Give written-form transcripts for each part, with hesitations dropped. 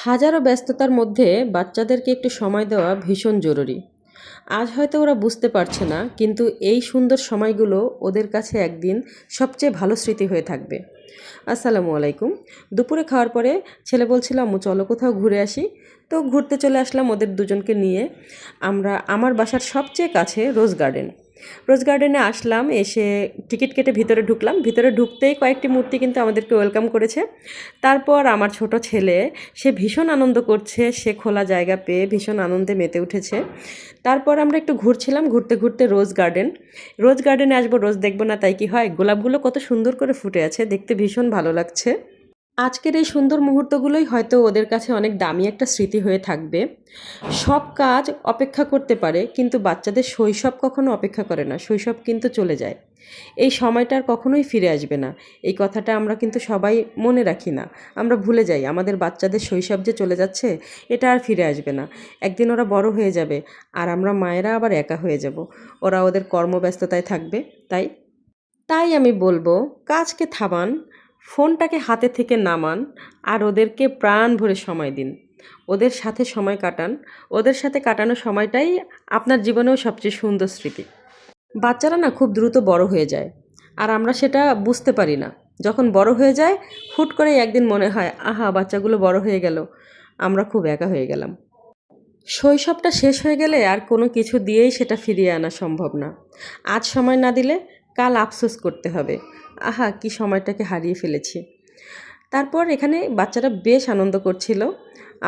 হাজারো ব্যস্ততার মধ্যে বাচ্চাদেরকে একটু সময় দেওয়া ভীষণ জরুরি। আজ হয়তো ওরা বুঝতে পারছে না, কিন্তু এই সুন্দর সময়গুলো ওদের কাছে একদিন সবচেয়ে ভালো স্মৃতি হয়ে থাকবে। আসসালামু আলাইকুম। দুপুরে খাওয়ার পরে ছেলে বলছিল, আম্মু চলো কোথাও ঘুরে আসি। তো ঘুরতে চলে আসলাম ওদের দুজনকে নিয়ে। আমরা আমার বাসার সবচেয়ে কাছে রোজ গার্ডেন। রোজ গার্ডেনে আসলাম, এসে টিকিট কেটে ভিতরে ঢুকলাম। ভিতরে ঢুকতেই কয়েকটি মূর্তি কিন্তু আমাদেরকে ওয়েলকাম করেছে। তারপর আমার ছোট ছেলে, সে ভীষণ আনন্দ করছে, সে খোলা জায়গা পেয়ে ভীষণ আনন্দে মেতে উঠেছে। তারপর আমরা একটু ঘুরছিলাম, ঘুরতে ঘুরতে রোজ গার্ডেন। রোজ গার্ডেনে আসবো, রোজ দেখবো না তাই কি হয়? গোলাপগুলো কত সুন্দর করে ফুটে আছে, দেখতে ভীষণ ভালো লাগছে। আজকের এই সুন্দর মুহূর্তগুলোই হয়তো ওদের কাছে অনেক দামি একটা স্মৃতি হয়ে থাকবে। সব কাজ অপেক্ষা করতে পারে, কিন্তু বাচ্চাদের শৈশব কখনো অপেক্ষা করে না। শৈশব কিন্তু চলে যায়, এই সময়টা আর কখনোই ফিরে আসবে না। এই কথাটা আমরা কিন্তু সবাই মনে রাখি না, আমরা ভুলে যাই আমাদের বাচ্চাদের শৈশব যে চলে যাচ্ছে, এটা আর ফিরে আসবে না। একদিন ওরা বড় হয়ে যাবে, আর আমরা মায়েরা আবার একা হয়ে যাব। ওরা ওদের কর্মব্যস্ততায় থাকবে। তাই তাই আমি বলবো, কাজকে থামান, ফোনটাকে হাতে থেকে নামান, আর ওদেরকে প্রাণ ভরে সময় দিন। ওদের সাথে সময় কাটান। ওদের সাথে কাটানো সময়টাই আপনার জীবনেও সবচেয়ে সুন্দর স্মৃতি। বাচ্চারা না খুব দ্রুত বড় হয়ে যায়, আর আমরা সেটা বুঝতে পারি না। যখন বড় হয়ে যায়, হুট করেই একদিন মনে হয়, আহা বাচ্চাগুলো বড় হয়ে গেল, আমরা খুব একা হয়ে গেলাম। শৈশবটা শেষ হয়ে গেলে আর কোনো কিছু দিয়েই সেটা ফিরিয়ে আনা সম্ভব না। আজ সময় না দিলে কাল আফসোস করতে হবে, আহা কি সময়টাকে হারিয়ে ফেলেছি। তারপর এখানে বাচ্চারা বেশ আনন্দ করছিল।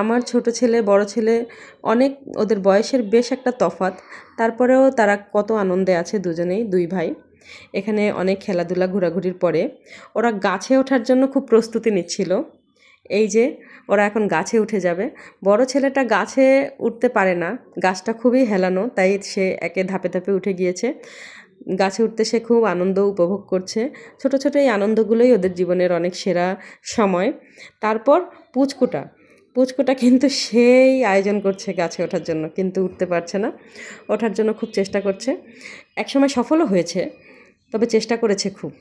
আমার ছোট ছেলে বড় ছেলে অনেক, ওদের বয়সের বেশ একটা তফাৎ। তারপরেও তারা কত আনন্দে আছে, দুজনেই দুই ভাই। এখানে অনেক খেলাধুলা ঘোরাঘুরির পরে ওরা গাছে ওঠার জন্য খুব প্রস্তুতি নিচ্ছিল। এই যে ওরা এখন গাছে উঠে যাবে। বড় ছেলেটা গাছে উঠতে পারে না, গাছটা খুবই হেলানো, তাই সে একে ধাপে ধাপে উঠে গিয়েছে। গাছে উঠতে সে খুব আনন্দ উপভোগ করছে। ছোট ছোট এই আনন্দগুলোই ওদের জীবনের অনেক সেরা সময়। তারপর পুচকুটা পুচকুটা কিন্তু সেই আয়োজন করছে গাছে ওঠার জন্য, কিন্তু উঠতে পারছে না। ওঠার জন্য খুব চেষ্টা করছে, একসময় সফলও হয়েছে, তবে চেষ্টা করেছে খুব।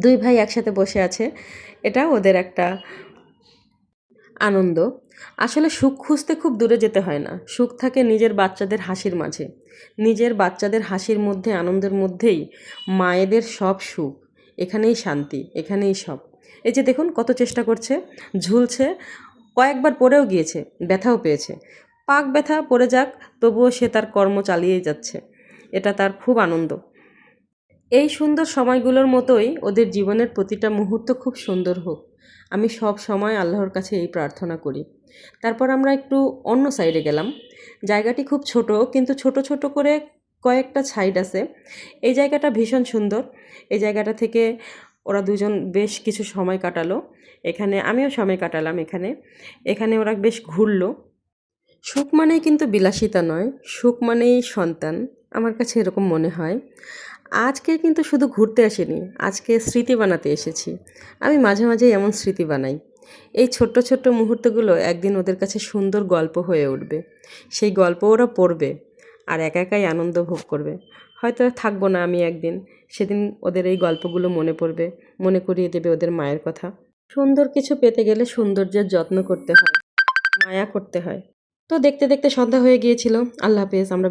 দুই ভাই একসাথে বসে আছে, এটা ওদের একটা আনন্দ। আসলে সুখ খুঁজতে খুব দূরে যেতে হয় না, সুখ থাকে নিজের বাচ্চাদের হাসির মাঝে। নিজের বাচ্চাদের হাসির মধ্যে, আনন্দের মধ্যেই মায়েদের সব সুখ। এখানেই শান্তি, এখানেই সব। এই যে দেখুন কত চেষ্টা করছে, ঝুলছে, কয়েকবার পড়েও গিয়েছে, ব্যথাও পেয়েছে। পাক ব্যথা পড়ে যাক, তবুও সে তার কর্ম চালিয়েই যাচ্ছে। এটা তার খুব আনন্দ। এই সুন্দর সময়গুলোর মতোই ওদের জীবনের প্রতিটা মুহূর্ত খুব সুন্দর হোক, আমি সব সময় আল্লাহর কাছে এই প্রার্থনা করি। তারপর আমরা একটু অন্য সাইডে গেলাম। জায়গাটি খুব ছোট, কিন্তু ছোট ছোট করে কয়েকটা সাইড আছে। এই জায়গাটা ভীষণ সুন্দর। এই জায়গাটা থেকে ওরা দুজন বেশ কিছু সময় কাটালো। এখানে আমিও সময় কাটালাম। এখানে এখানে ওরা বেশ ঘুরলো। সুখ মানেই কিন্তু বিলাসিতা নয়, সুখ মানেই সন্তান। আমার কাছে এরকম মনে হয়। আজকে কিন্তু শুধু ঘুরতে আসিনি, আজকে স্মৃতি বানাতে এসেছি। আমি মাঝে মাঝে এমন স্মৃতি বানাই। এই ছোট্ট ছোট্ট মুহূর্তগুলো একদিন ওদের কাছে সুন্দর গল্প হয়ে উঠবে। সেই গল্প ওরা পড়বে, আর একা একাই আনন্দ ভোগ করবে। হয়তো থাকবো না আমি একদিন, সেদিন ওদের এই গল্পগুলো মনে পড়বে, মনে করিয়ে দেবে ওদের মায়ের কথা। সুন্দর কিছু পেতে গেলে সৌন্দর্যের যত্ন করতে হয়, মায়া করতে হয়। তো দেখতে দেখতে সন্ধ্যা হয়ে গিয়েছিল। আল্লাহ হাফেজ। আমরা